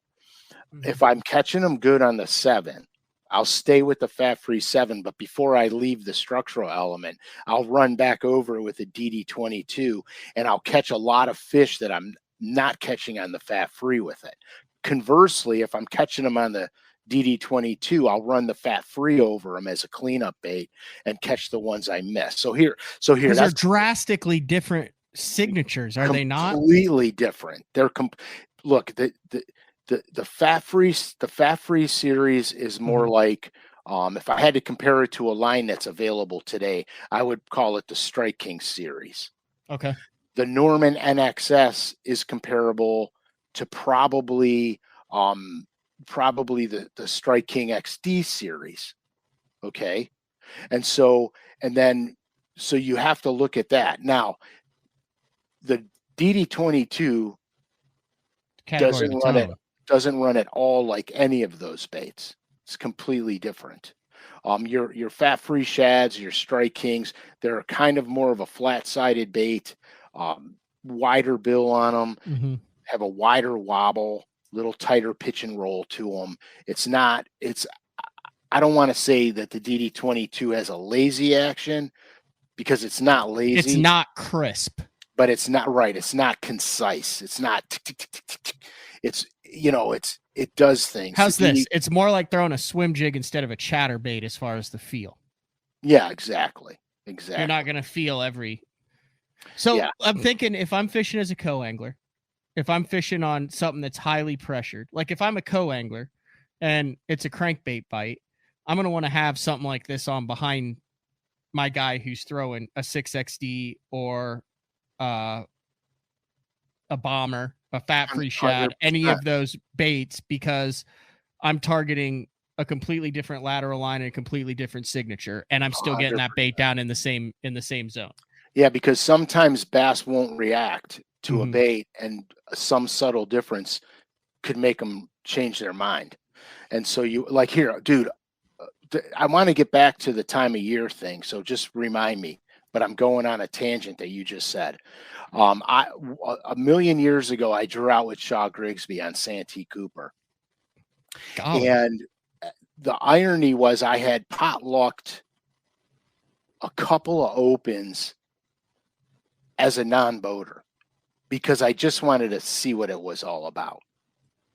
If I'm catching them good on the 7, I'll stay with the fat-free 7, but before I leave the structural element, I'll run back over with a DD22 and I'll catch a lot of fish that I'm not catching on the fat-free with it. Conversely, if I'm catching them on the DD22, I'll run the fat-free over them as a cleanup bait and catch the ones I miss. So here, they're drastically different signatures, are they not? Completely different. They're look, the fat-free series is more like, if I had to compare it to a line that's available today, I would call it the Strike King series. Okay. The Norman NXS is comparable to probably the Strike King XD series. Okay. So you have to look at that. Now, the DD22 doesn't run at all like any of those baits. It's completely different. Your fat-free shads, your Strike Kings, they're kind of more of a flat-sided bait, wider bill on them, have a wider wobble, little tighter pitch and roll to them. I don't want to say that the DD22 has a lazy action, because it's not lazy. It's not crisp. But it's not right. It's not concise. It's not. It does things. How's this? It's more like throwing a swim jig instead of a chatterbait as far as the feel. Yeah, exactly. You're not going to feel every. So yeah. I'm thinking, if I'm fishing as a co-angler, if I'm fishing on something that's highly pressured, like if I'm a co-angler and it's a crankbait bite, I'm going to want to have something like this on behind my guy who's throwing a 6XD or a bomber, a fat-free shad, any of those baits, because I'm targeting a completely different lateral line and a completely different signature, and I'm still getting that bait down in the same zone. Yeah, because sometimes bass won't react to a bait, and some subtle difference could make them change their mind. And so you, like, here, dude, I want to get back to the time of year thing, so just remind me. But I'm going on a tangent that you just said. A million years ago, I drew out with Shaw Grigsby on Santee Cooper. Golly. And the irony was I had potlucked a couple of opens as a non-boater because I just wanted to see what it was all about.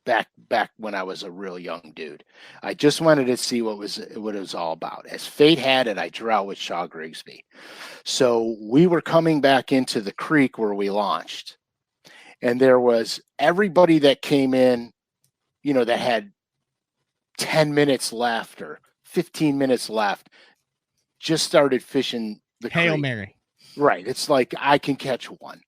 Back when I was a real young dude, I just wanted to see what it was all about. As fate had it, I drew out with Shaw Grigsby. So we were coming back into the creek where we launched, and there was everybody that came in, that had 10 minutes left or 15 minutes left, just started fishing the Hail creek. Mary. Right. It's like, I can catch one.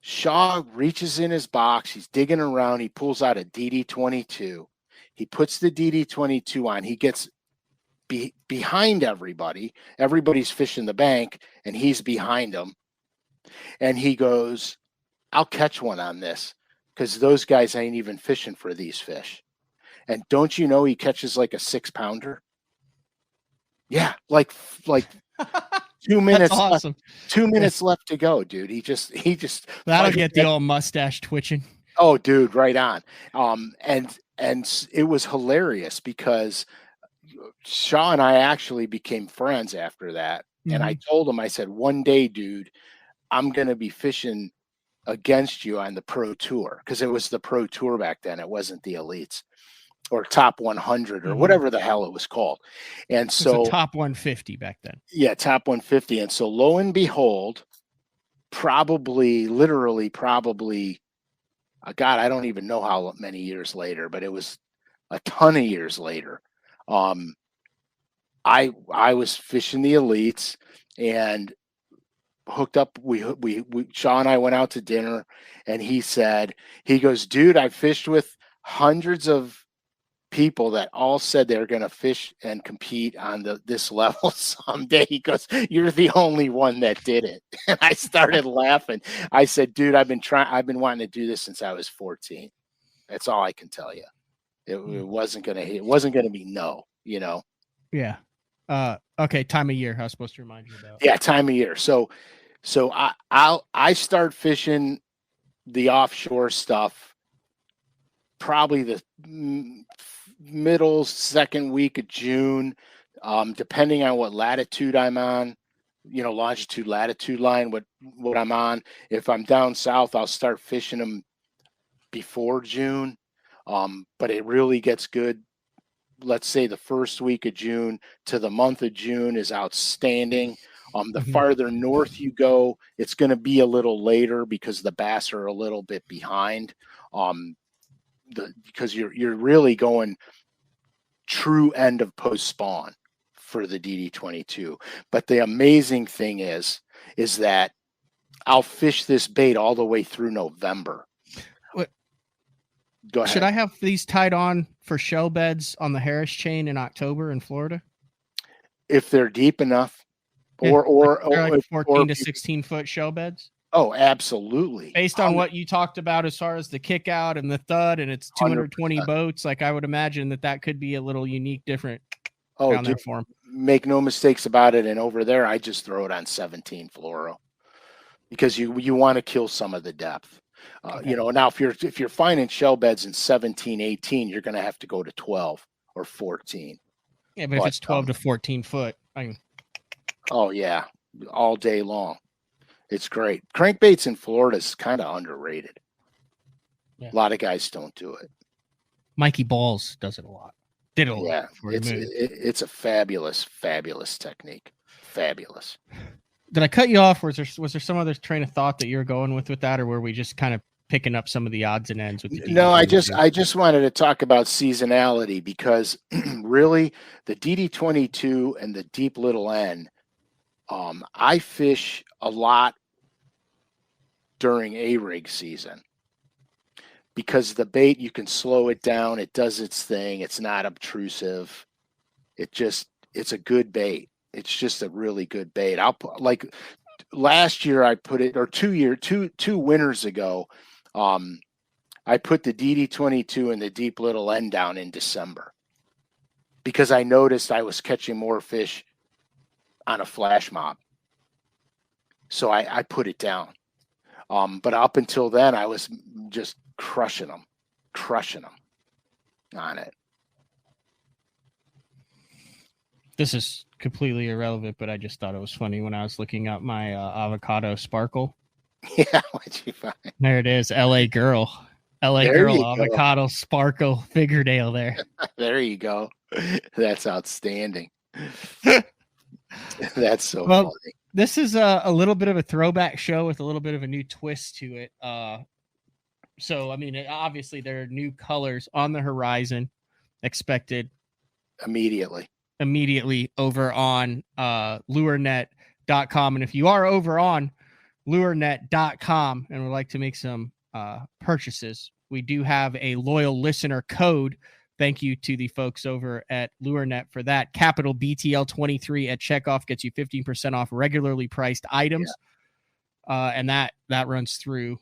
Shaw reaches in his box. He's digging around. He pulls out a DD22. He puts the DD22 on. He gets behind everybody. Everybody's fishing the bank, and he's behind them. And he goes, I'll catch one on this, because those guys ain't even fishing for these fish. And don't you know he catches like a 6-pounder? Yeah, like 2 minutes. That's awesome. 2 minutes left to go, dude. He just that'll get the old mustache twitching. Oh, dude, right on. And it was hilarious because Shaw and I actually became friends after that. And I told him, I said, one day, dude, I'm gonna be fishing against you on the Pro Tour, because it was the Pro Tour back then. It wasn't the Elites or Top 100 or whatever the hell it was called. And It so was a top 150 back then. Yeah, Top 150. And so lo and behold, literally, God, I don't even know how many years later, but it was a ton of years later. I was fishing the Elites and hooked up. Shaw and I went out to dinner, and he goes, dude, I fished with hundreds of people that all said they were going to fish and compete on this level someday. He goes, you're the only one that did it. And I started laughing. I said, dude, I've been wanting to do this since I was 14. That's all I can tell you. It wasn't going to be no, you know? Yeah. Okay. Time of year. I was supposed to remind you about. Yeah. Time of year. So I start fishing the offshore stuff probably the middle second week of June, depending on what latitude I'm on, you know, longitude, latitude line, what I'm on. If I'm down south, I'll start fishing them before June. But it really gets good. Let's say the first week of June to the month of June is outstanding. The farther north you go, it's going to be a little later because the bass are a little bit behind. Because you're really going true end of post spawn for the DD22. But the amazing thing is that I'll fish this bait all the way through November. What? Go ahead. Should I have these tied on for shell beds on the Harris chain in October in Florida? If they're deep enough, or like 14 to 16 foot shell beds. Oh, absolutely. Based on what you talked about as far as the kick out and the thud, and it's 220 100%. Boats, like I would imagine that could be a little unique, different. Down there for 'em. Make no mistakes about it. And over there, I just throw it on 17 fluoro because you want to kill some of the depth. Okay. You know, now if you're finding shell beds in 17, 18, you're going to have to go to 12 or 14. Yeah, but if it's 12 to 14 foot, oh yeah, all day long. It's great. Crankbaits in Florida is kind of underrated. Yeah. A lot of guys don't do it. Mikey Balls does it a lot. Did it a lot. Yeah, it's a fabulous, fabulous technique. Fabulous. Did I cut you off? Was there some other train of thought that you're going with that, or were we just kind of picking up some of the odds and ends with the DD22? No, I just wanted to talk about seasonality because really the DD22 and the deep little N, I fish a lot during A-rig season because the bait, you can slow it down. It does its thing. It's not obtrusive. It's a good bait. It's just a really good bait. I'll put, like last year I put it, or two winters ago, I put the DD22 and the deep little N down in December because I noticed I was catching more fish on a flash mob. So I put it down. But up until then, I was just crushing them on it. This is completely irrelevant, but I just thought it was funny when I was looking up my avocado sparkle. Yeah, what'd you find? There it is, LA Girl. LA Girl avocado sparkle Figuredale there. There you go. That's outstanding. That's so funny. This is a little bit of a throwback show with a little bit of a new twist to it. So, I mean, obviously there are new colors on the horizon expected immediately over on lurenet.com. And if you are over on lurenet.com and would like to make some purchases, we do have a loyal listener code. Thank you to the folks over at LureNet for that. Capital BTL23 at checkoff gets you 15% off regularly priced items. Yeah. And that runs through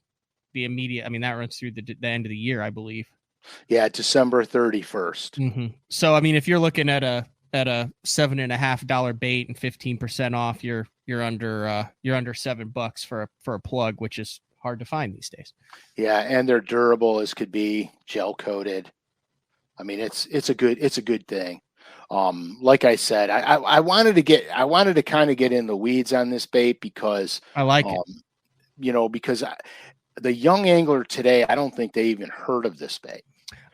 the immediate, I mean, that runs through the end of the year, I believe. Yeah, December 31st. Mm-hmm. So, I mean, if you're looking at a $7.50 bait and 15% off, you're under $7 for a plug, which is hard to find these days. Yeah, and they're durable as could be, gel coated. I mean, it's a good thing. Like I said, I wanted to kind of get in the weeds on this bait because I like it. You know, because the young angler today, I don't think they even heard of this bait.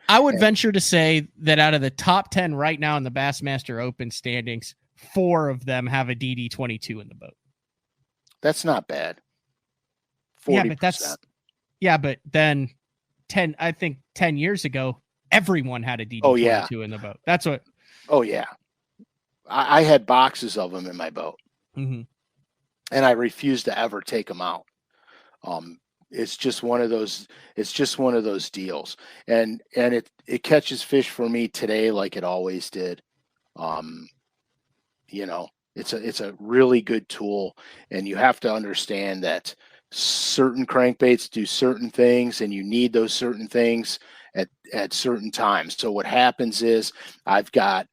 I would venture to say that out of the top 10 right now in the Bassmaster Open standings, 4 of them have a DD22 in the boat. That's not bad. 40%. But then 10 years ago, everyone had a DD22 in the boat. That's what. Oh yeah. I had boxes of them in my boat, and I refused to ever take them out. It's just one of those. It's just one of those deals, and it catches fish for me today like it always did. You know, it's a really good tool, and you have to understand that certain crankbaits do certain things, and you need those certain things at certain times. So what happens is I've got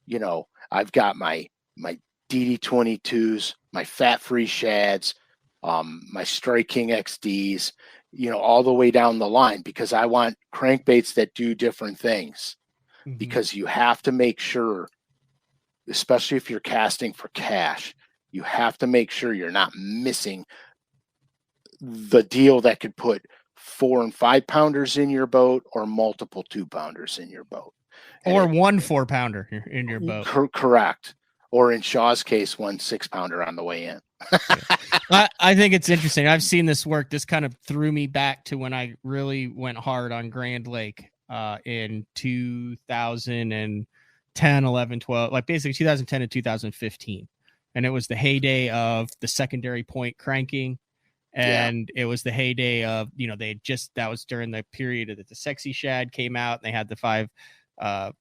my DD22s, my fat-free shads, my Strike King XDs, all the way down the line, because I want crankbaits that do different things. Because you have to make sure, especially if you're casting for cash, you have to make sure you're not missing the deal that could put 4 and 5 pounders in your boat, or multiple 2 pounders in your boat, or 1 4 pounder in your boat. Correct. Or in Shaw's case, 1 6 pounder on the way in. I think it's interesting. I've seen this work. This kind of threw me back to when I really went hard on Grand Lake in 2010, 11, 12, like basically 2010 and 2015. And it was the heyday of the secondary point cranking. And it was the heyday of, that was during the period that the Sexy Shad came out, and they had the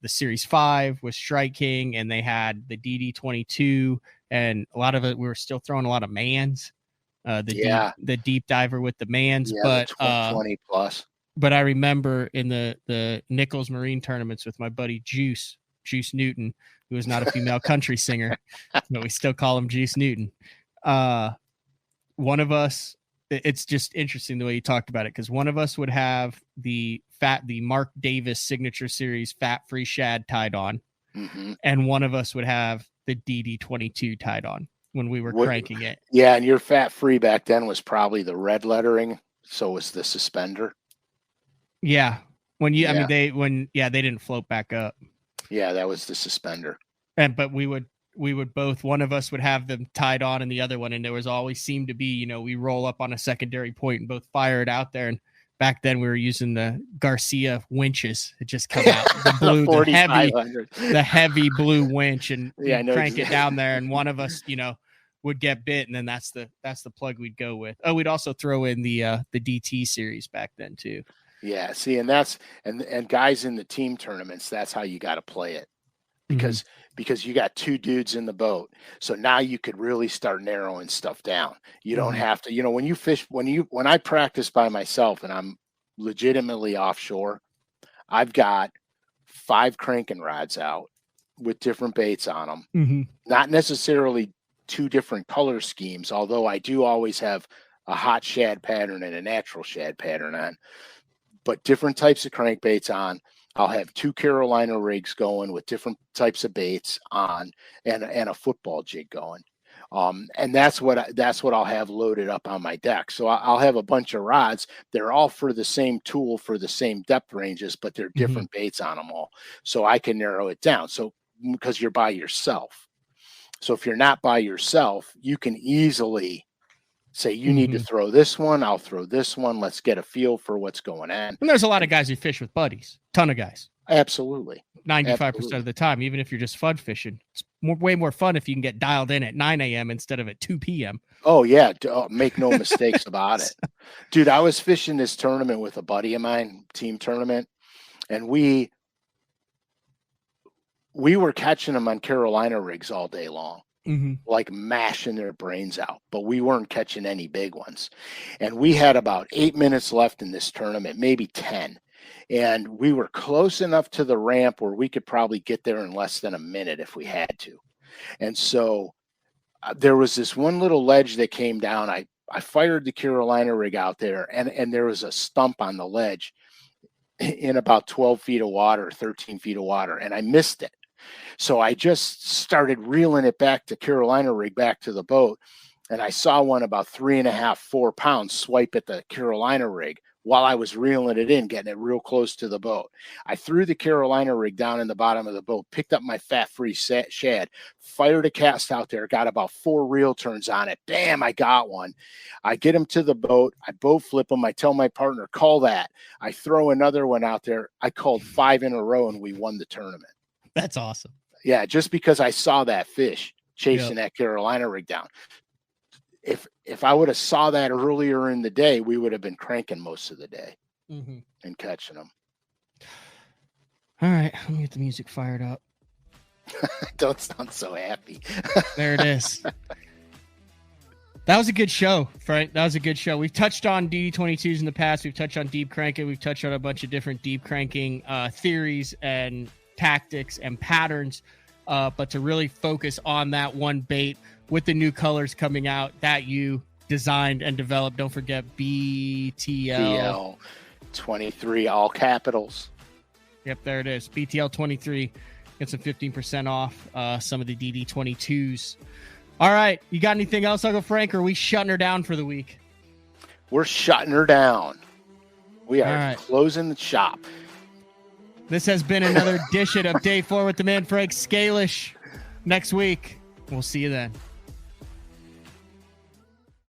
Series 5 with Strike King, and they had the DD22, and a lot of it, we were still throwing a lot of mans, the deep diver with the mans, but 20 plus. But I remember in the Nichols Marine tournaments with my buddy Juice Newton, who is not a female country singer, but we still call him Juice Newton. One of us, it's just interesting the way you talked about it, because one of us would have the Mark Davis Signature Series fat-free shad tied on, and one of us would have the DD22 tied on when we were cranking it. Yeah, and your fat-free back then was probably the red lettering, so was the suspender. Yeah, I mean, they didn't float back up. Yeah, that was the suspender. But we would both, one of us would have them tied on and the other one, and there was always seemed to be, we roll up on a secondary point and both fire it out there. And back then we were using the Garcia winches. It just come out the blue, the heavy blue winch, and crank it down there. And one of us, would get bit, and then that's the plug we'd go with. Oh, we'd also throw in the DT series back then too. Yeah, see, and that's and guys in the team tournaments, that's how you got to play it. Because you got 2 dudes in the boat. So now you could really start narrowing stuff down. You don't have to, when you fish, when I practice by myself and I'm legitimately offshore, I've got 5 cranking rods out with different baits on them. Not necessarily 2 different color schemes, although I do always have a hot shad pattern and a natural shad pattern on, but different types of crankbaits on. I'll have 2 Carolina rigs going with different types of baits on, and a football jig going. And that's what I'll have loaded up on my deck. So I'll have a bunch of rods. They're all for the same tool, for the same depth ranges, but they're different baits on them all. So I can narrow it down. So because you're by yourself. So if you're not by yourself, you can easily say, you need to throw this one, I'll throw this one. Let's get a feel for what's going on. And there's a lot of guys who fish with buddies. Ton of guys. Absolutely. 95% of the time, even if you're just fun fishing. It's way more fun if you can get dialed in at 9 a.m. instead of at 2 p.m. Oh, yeah. Make no mistakes about it. Dude, I was fishing this tournament with a buddy of mine, team tournament, and we were catching them on Carolina rigs all day long. Like mashing their brains out, but we weren't catching any big ones. And we had about 8 minutes left in this tournament, maybe 10. And we were close enough to the ramp where we could probably get there in less than a minute if we had to. And so there was this one little ledge that came down. I fired the Carolina rig out there, and there was a stump on the ledge in about 12 feet of water, 13 feet of water, and I missed it. So I just started reeling it back to Carolina rig, back to the boat. and I saw one about 3.5, 4 pounds swipe at the Carolina rig while I was reeling it in, getting it real close to the boat. I threw the Carolina rig down in the bottom of the boat, picked up my fat-free shad, fired a cast out there, got about 4 reel turns on it. Bam, I got one. I get him to the boat. I boat flip him. I tell my partner, call that. I throw another one out there. I called 5 in a row, and we won the tournament. That's awesome. Yeah, just because I saw that fish chasing that Carolina rig down. If I would have saw that earlier in the day, we would have been cranking most of the day and catching them. All right, let me get the music fired up. Don't sound so happy. There it is. That was a good show, Frank. That was a good show. We've touched on DD22s in the past. We've touched on deep cranking. We've touched on a bunch of different deep cranking theories and tactics and patterns. But to really focus on that one bait with the new colors coming out that you designed and developed. Don't forget BTL 23, all capitals. Yep, there it is. BTL 23. Get some 15% off some of the DD22s. All right. You got anything else, Uncle Frank, or are we shutting her down for the week? We're shutting her down. We are closing the shop. This has been another edition of Day 4 with the man, Frank SCALISH. Next week, we'll see you then.